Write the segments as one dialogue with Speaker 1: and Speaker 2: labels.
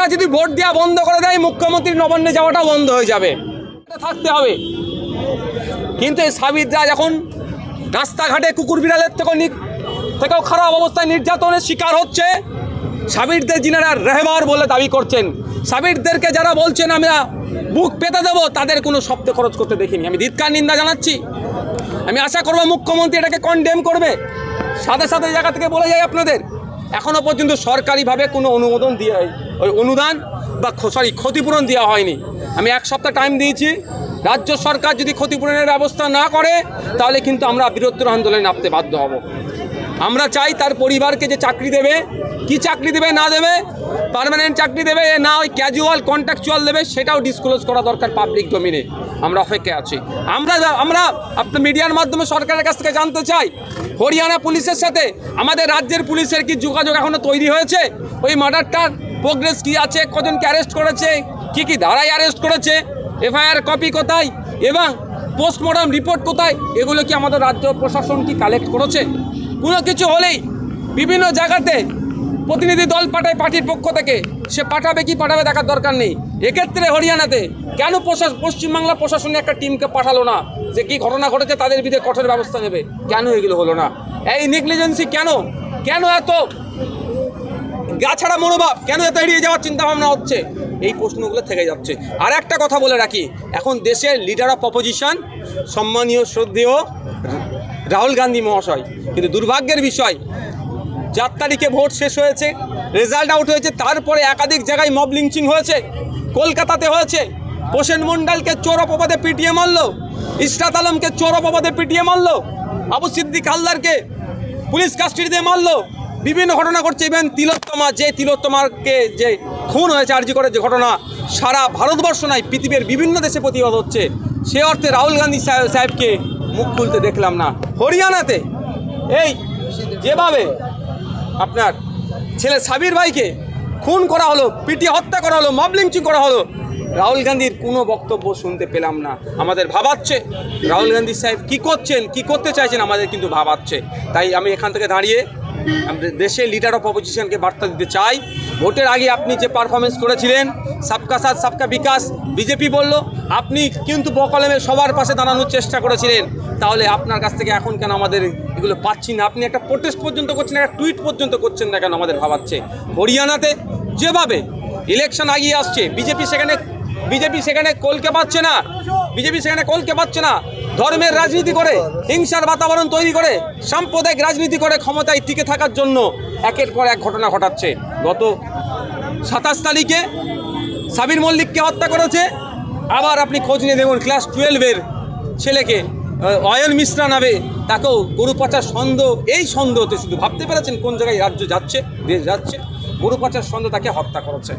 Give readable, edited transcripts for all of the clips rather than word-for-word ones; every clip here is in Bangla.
Speaker 1: ওরা যদি ভোট দেওয়া বন্ধ করে দেয়, মুখ্যমন্ত্রীর নবান্নে যাওয়াটাও বন্ধ হয়ে যাবে, এটা থাকতে হবে। কিন্তু এই সাবিররা যখন রাস্তাঘাটে কুকুর বিড়ালের থেকেও খারাপ অবস্থায় নির্যাতনের শিকার হচ্ছে, সাবিরদের যিনারা রেহবার বলে দাবি করছেন, সাবিরদেরকে যারা বলছেন আমরা বুক পেতে দেবো, তাদের কোনো শব্দ খরচ করতে দেখিনি। আমি ধিক্কার নিন্দা জানাচ্ছি। আমি আশা করব মুখ্যমন্ত্রী এটাকে কন্ডেম করবে। সাথে সাথে জায়গা থেকে বলে যাই আপনাদের, এখনও পর্যন্ত সরকারিভাবে কোনো অনুমোদন দিয়ে অনুদান বা ক্ষতিপূরণ দেওয়া হয়নি। আমি 1 সপ্তাহ টাইম দিয়েছি। রাজ্য সরকার যদি ক্ষতিপূরণের ব্যবস্থা না করে, তাহলে কিন্তু আমরা বৃহত্তর আন্দোলনে নামতে বাধ্য হব। আমরা চাই তার পরিবারকে যে চাকরি দেবে, কি চাকরি দেবে না দেবে, পার্মানেন্ট চাকরি দেবে না ওই ক্যাজুয়াল কন্ট্রাকচুয়াল দেবে, সেটাও ডিসক্লোজ করা দরকার পাবলিক ডোমিনে। আমরা অপেক্ষায় আছি। আমরা আপনার মিডিয়ার মাধ্যমে সরকারের কাছ থেকে জানতে চাই, হরিয়ানা পুলিশের সাথে আমাদের রাজ্যের পুলিশের কি যোগাযোগ এখনও তৈরি হয়েছে? ওই মার্ডারটার প্রোগ্রেস কী আছে, কজনকে অ্যারেস্ট করেছে, কী ধারায় অ্যারেস্ট করেছে, এফআইআর কপি কোথায় এবং পোস্টমর্টম রিপোর্ট কোথায়, এগুলো কি আমাদের রাজ্য প্রশাসন কি কালেক্ট করেছে? কোনো কিছু হলেই বিভিন্ন জায়গাতে প্রতিনিধি দল পাঠায় পার্টির পক্ষ থেকে, সে পাঠাবে কি পাঠাবে দেখার দরকার নেই। এক্ষেত্রে হরিয়ানাতে কেন পশ্চিমবাংলা প্রশাসনে একটা টিমকে পাঠালো না, যে কি ঘটনা ঘটেছে তাদের বিরুদ্ধে কঠোর ব্যবস্থা নেবে? কেন এগুলো হলো না? এই নেগলিজেন্সি কেন এত গাছাড়া মনোভাব, কেন এত এড়িয়ে যাওয়ার চিন্তাভাবনা হচ্ছে? এই প্রশ্নগুলো থেকে যাচ্ছে। আর একটা কথা বলে রাখি, এখন দেশের লিডার অফ অপোজিশন সম্মানীয় শ্রদ্ধেয় রাহুল গান্ধী মহাশয়, কিন্তু দুর্ভাগ্যের বিষয় 4 তারিখে ভোট শেষ হয়েছে, রেজাল্ট আউট হয়েছে, তারপরে একাধিক জায়গায় মব লিঞ্চিং হয়েছে। কলকাতাতে হয়েছে, প্রসেন মণ্ডলকে চোর অপবাদে পিটিয়ে মারলো, ইশরাত আলমকে চোর অপবাদে পিটিয়ে মারলো, আবু সিদ্দিক হালদারকে পুলিশ কাস্টডিতে মারলো। বিভিন্ন ঘটনা ঘটছে। ইভেন তিলোত্তমাকে যে খুন হয়েছে আরজি করে, যে ঘটনা সারা ভারতবর্ষ নয় পৃথিবীর বিভিন্ন দেশে প্রতিবাদ হচ্ছে, সে অর্থে রাহুল গান্ধী সাহেবকে মুখ খুলতে দেখলাম না। হরিয়ানাতে এই যেভাবে আপনার ছেলে সাবির ভাইকে খুন করা হলো, পিটিয়ে হত্যা করা হলো, মব লিঞ্চিং করা হলো, রাহুল গান্ধীর কোনো বক্তব্য শুনতে পেলাম না। আমাদের ভাবাচ্ছে রাহুল গান্ধী সাহেব কী করছেন, কী করতে চাইছেন, আমাদের কিন্তু ভাবাচ্ছে। তাই আমি এখান থেকে দাঁড়িয়ে আমাদের দেশের লিডার অফ অপোজিশনকে বার্তা দিতে চাই, ভোটের আগে আপনি যে পারফরমেন্স করেছিলেন, সবকা সাথ সবকা বিকাশ বিজেপি বলল, আপনি কিন্তু বকলমে সবার পাশে দাঁড়ানোর চেষ্টা করেছিলেন, তাহলে আপনার কাছ থেকে এখন কেন আমাদের এগুলো পাচ্ছি না? আপনি একটা প্রোটেস্ট পর্যন্ত করছেন, একটা টুইট পর্যন্ত করছেন না কেন? আমাদের ভাবাচ্ছে। হরিয়ানাতে যেভাবে ইলেকশন আগিয়ে আসছে, বিজেপি সেখানে কলকে পাচ্ছে না, ধর্মের রাজনীতি করে, হিংসার বাতাবরণ তৈরি করে, সাম্প্রদায়িক রাজনীতি করে ক্ষমতায় টিকে থাকার জন্য একের পর এক ঘটনা ঘটাচ্ছে। গত 27 তারিখে সাবির মল্লিককে হত্যা করেছে। আবার আপনি খোঁজ নিয়ে দেখুন, ক্লাস 12-এর ছেলেকে অয়ন মিশ্রা নামে, তাকেও গরু পাচার সন্দেহ, এই সন্দেহতে শুধু ভাবতে পেরেছেন কোন জায়গায় রাজ্য যাচ্ছে, দেশ যাচ্ছে, গরু পাচার সন্দেহ তাকে হত্যা করেছে।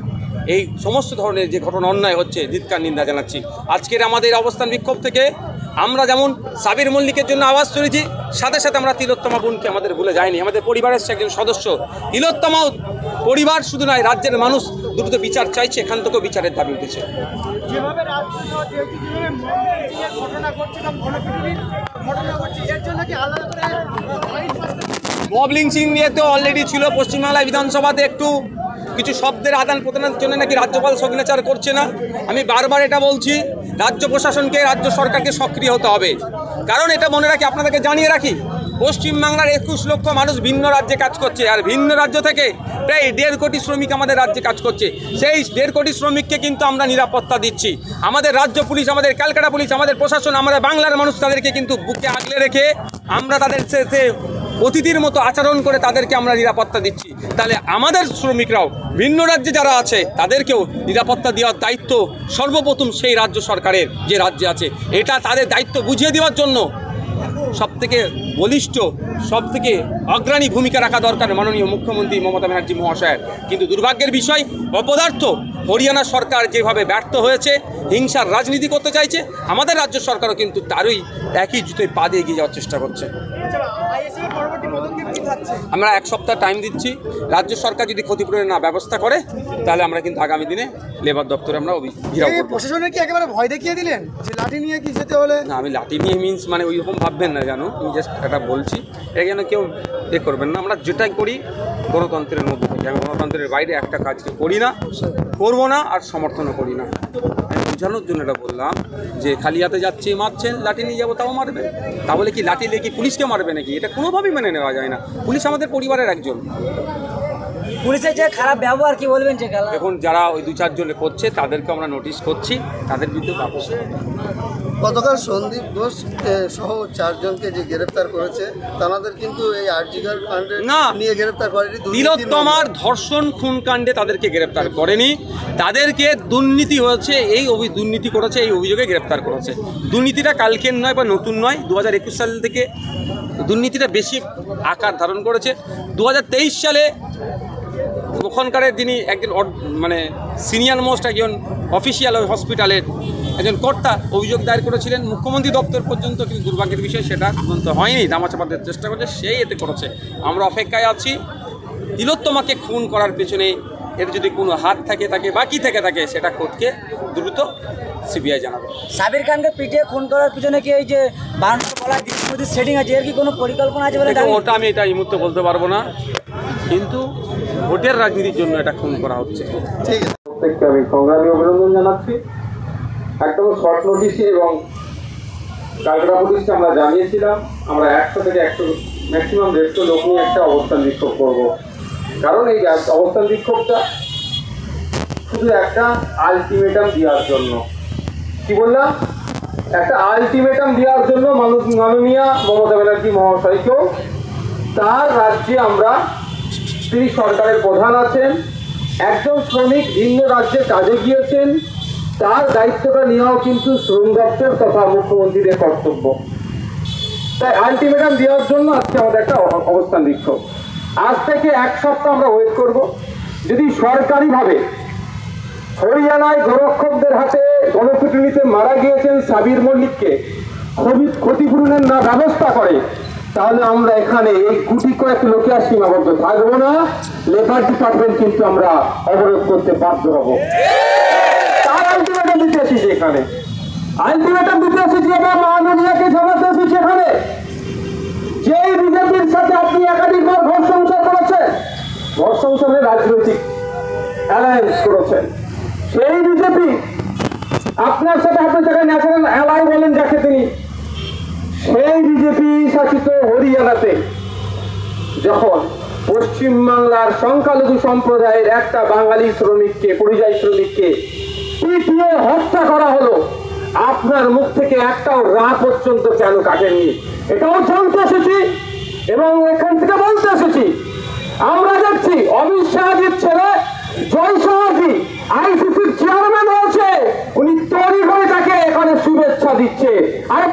Speaker 1: এই সমস্ত ধরনের যে ঘটনা অন্যায় হচ্ছে, ধিক্কার নিন্দা জানাচ্ছি। আজকের আমাদের অবস্থান বিক্ষোভ থেকে আমরা যেমন সাবির মল্লিকের জন্য আওয়াজ তুলেছি, সাথে সাথে আমরা তিলোত্তমা বোনকে আমাদের ভুলে যায়নি, আমাদের পরিবারের সে একজন সদস্য। তিলোত্তমাও পরিবার শুধু নয়, রাজ্যের মানুষ দ্রুত বিচার চাইছে, এখান থেকেও বিচারের দাবি উঠেছে। মব লিঞ্চিং নিয়ে তো অলরেডি ছিল পশ্চিমবাংলা বিধানসভাতে, একটু কিছু শব্দের আদান প্রদানের জন্য নাকি রাজ্যপাল সিগনেচার করছে না। আমি বারবার এটা বলছি, রাজ্য প্রশাসনকে, রাজ্য সরকারকে সক্রিয় হতে হবে। কারণ এটা মনে রাখি, আপনাদেরকে জানিয়ে রাখি, পশ্চিমবাংলার 21 লক্ষ মানুষ ভিন্ন রাজ্যে কাজ করছে, আর ভিন্ন রাজ্য থেকে প্রায় 1.5 কোটি শ্রমিক আমাদের রাজ্যে কাজ করছে। সেই 1.5 কোটি শ্রমিককে কিন্তু আমরা নিরাপত্তা দিচ্ছি। আমাদের রাজ্য পুলিশ, আমাদের ক্যালকাটা পুলিশ, আমাদের প্রশাসন, আমরা বাংলার মানুষ, তাদেরকে কিন্তু বুকে আগলে রেখে আমরা তাদের সাথে অতিথির মতো আচরণ করে তাদেরকে আমরা নিরাপত্তা দিচ্ছি। তাহলে আমাদের শ্রমিকরাও ভিন্ন রাজ্যে যারা আছে তাদেরকেও নিরাপত্তা দেওয়ার দায়িত্ব সর্বপ্রথম সেই রাজ্য সরকারের, যে রাজ্যে আছে। এটা তাদের দায়িত্ব বুঝিয়ে দেওয়ার জন্য সবথেকে বলিষ্ঠ, সবথেকে অগ্রণী ভূমিকা রাখা দরকার মাননীয় মুখ্যমন্ত্রী মমতা ব্যানার্জি মহাশয়ের। কিন্তু দুর্ভাগ্যের বিষয়, অপদার্থ হরিয়ানা সরকার যেভাবে ব্যর্থ হয়েছে, হিংসার রাজনীতি করতে চাইছে, আমাদের রাজ্য সরকারও কিন্তু তারই একই জুতোয় পা দিয়ে এগিয়ে যাওয়ার চেষ্টা করছে। আমরা 1 সপ্তাহ টাইম দিচ্ছি। রাজ্য সরকার যদি ক্ষতিপূরণের না ব্যবস্থা করে, তাহলে আমরা কিন্তু আগামী দিনে লেবার দপ্তরে আমরা ঘিরাও করব।
Speaker 2: প্রশাসনের কি একেবারে ভয় দেখিয়ে দিলেন যে লাঠি নিয়ে কি যেতে হলে?
Speaker 1: না, আমি লাঠি নিয়ে মিন্স মানে ওই রকম ভাববেন না, জানো, আমি জাস্ট এটা বলছি, এটা যেন কেউ করবেন না। আমরা যেটাই করি গণতন্ত্রের মধ্যে থেকে যে আমি গণতন্ত্রের বাইরে একটা কাজকে করি না, করবো না, আর সমর্থনও করি না। আমি বোঝানোর জন্য এটা বললাম যে খালি হাতে যাচ্ছে, মারছেন, লাঠি নিয়ে যাবো তাও মারবে। তাহলে কি লাঠি লেগে পুলিশকে মারবে নাকি? এটা কোনোভাবেই মেনে নেওয়া যায় না। পুলিশ আমাদের পরিবারের একজন।
Speaker 3: পুলিশের যে খারাপ ব্যবহার কি বলবেন? যে
Speaker 1: এখন যারা ওই 2-4 জন করছে তাদেরকে আমরা নোটিশ করছি, তাদের বিরুদ্ধে ব্যবস্থা হবে।
Speaker 4: গতকাল সন্দীপ ঘোষ সহ 4 জনকে যে গ্রেপ্তার করেছে, তাদের কিন্তু এই আরজিকর কাণ্ডে
Speaker 1: না,
Speaker 4: নিয়ে গ্রেপ্তার করেনি।
Speaker 1: তিলোত্তমার ধর্ষণ খুন কাণ্ডে তাদেরকে গ্রেপ্তার করেনি, তাদেরকে দুর্নীতি হয়েছে দুর্নীতি করেছে এই অভিযোগে গ্রেপ্তার করেছে। দুর্নীতিটা কালকের নয় বা নতুন নয়, 2021 সাল থেকে দুর্নীতিটা বেশি আকার ধারণ করেছে। 2023 সালে ওখানকারের যিনি একজন মানে সিনিয়র মোস্ট একজন অফিসিয়াল ওই হসপিটালের একজন কর্তা অভিযোগ দায়ের করেছিলেন মুখ্যমন্ত্রী দপ্তর পর্যন্ত, কিন্তু দুর্ভাগ্যের বিষয় সেটা তদন্ত হয়নি, ধামাচাপা দেওয়ার চেষ্টা করছে, সেই এতে করেছে। আমরা অপেক্ষায় আছি তিলোত্তমাকে খুন করার পেছনে এর যদি কোনো হাত থাকে বাকি থেকে থাকে সেটা কোর্টকে দ্রুত সিবিআই জানাবে।
Speaker 3: সাবির খানকে পিটিয়ে খুন করার পিছনে কি এই যে বানানো বলা দীর্ঘমেয়াদী সেটিং আছে, এর কি কোনো পরিকল্পনা আছে বলে দাবি?
Speaker 1: ওটা আমি এই মুহূর্তে বলতে পারবো না, কিন্তু ভোটের রাজনীতির জন্য এটা খুন করা হচ্ছে।
Speaker 4: ঠিক আছে,
Speaker 1: প্রত্যেককে আমি সংগ্রামী অভিনন্দন জানাচ্ছি। একদম শর্ট নোটিশে এবং কালকাটা পুলিশকে আমরা জানিয়েছিলাম আমরা 100 থেকে 100 ম্যাক্সিমাম 150 লোক নিয়ে একটা অবস্থান বিক্ষোভ করবো। কারণ এই অবস্থান বিক্ষোভটা শুধু একটা আলটিমেটাম দেওয়ার জন্য, কি বললাম, একটা আলটিমেটাম দেওয়ার জন্য মাননীয় মমতা ব্যানার্জি মহাশয়কেও তার রাজ্যে আমরা, তিনি সরকারের প্রধান আছেন, একজন শ্রমিক ভিন্ন রাজ্যে কাজে গিয়েছেন, তার দায়িত্বটা নেওয়াও কিন্তু শ্রম দপ্তর তথা মুখ্যমন্ত্রীদের কর্তব্য। তাই আলটিমেটাম দেওয়ার জন্য আজকে আমাদের একটা অবস্থান বিক্ষোভ। আজ থেকে 1 সপ্তাহ আমরা ওয়েট করব। যদি সরকারিভাবে হরিয়ানায় গোরক্ষকদের হাতে গণপিটুনিতে মারা গিয়েছেন সাবির মল্লিককে ক্ষতিপূরণের না ব্যবস্থা করে, তাহলে আমরা এখানে এই গুটি কয়েক লোকে আর সীমাবদ্ধ থাকবো না, লেবার ডিপার্টমেন্ট কিন্তু আমরা অবরোধ করতে বাধ্য হব। তার আলটিমেটাম দিতে এসেছি এখানে, আলটিমেটাম দিতে এসেছি এবং মাননীয়কে জানাতে এসেছি এখানে, যেই বিজেপির সাথে আপনি একাধিকবার ঘর সংসার করেছেন, ঘর সংসারের রাজনৈতিক অ্যালায়েন্স করেছেন, সেই বিজেপি আপনার সাথে আপনি যাকে ন্যাশনাল অ্যালাই বলেন যাকে তিনি, সেই বিজেপি শাসিত হরিয়ানাতে যখন পশ্চিমবাংলার সংখ্যালঘু সম্প্রদায়ের একটা বাঙালি শ্রমিককে, পরিযায়ী শ্রমিককে পিটিয়ে হত্যা করা হলো, আপনার মুখ থেকে একটাও রা পর্যন্ত কেন কাটেননি? এটাও জানতে এসেছি এবং এখান থেকে বলতে এসেছি। আমরা দেখছি অমিত শাহজির ছেলে জয় শাহজি আইসিসির চেয়ারম্যান হয়েছে, উনি তৈরি করে তাকে এখানে শুভেচ্ছা দিচ্ছে। আর